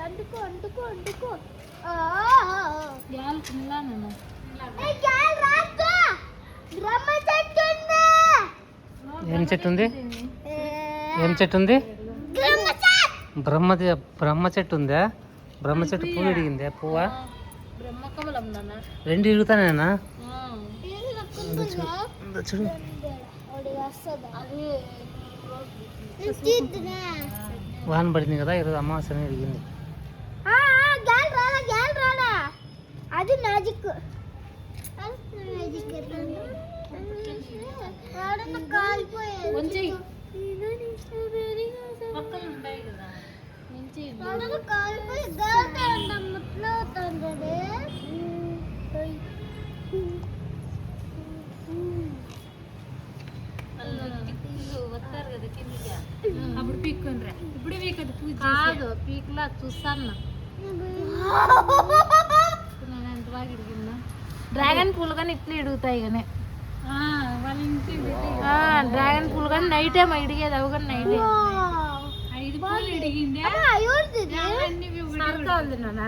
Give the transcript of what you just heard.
అంటుకో ఏం చెట్టు ఉంది? ఏం చెట్టు ఉంది? బ్రహ్మ చెట్టు ఉందా? బ్రహ్మ చెట్టు పువ్వు ఇడిగిందా? పువ్వా రెండు ఇరుగుతానేనా? చూడు వాన పడింది కదా ఈరోజు అమావాస్య ఇరిగింది. అది మ్యాజిక్. అప్పుడు పీక్కుండ్రా ఇప్పుడే వీకదు పూజ కాదు పీక్లా చూస్తాను. ఎంత బాగా ఇడిగిందా. డ్రాగన్ పూలు కానీ ఇట్లా ఇడుగుతాయి కానీ వాళ్ళ ఇంటి డ్రాగన్ పూలు కానీ నైటే మా ఇడిగేది అవి కానీ నైటే 5 పూలు ఇడిగిందే ఉంది నాన్న.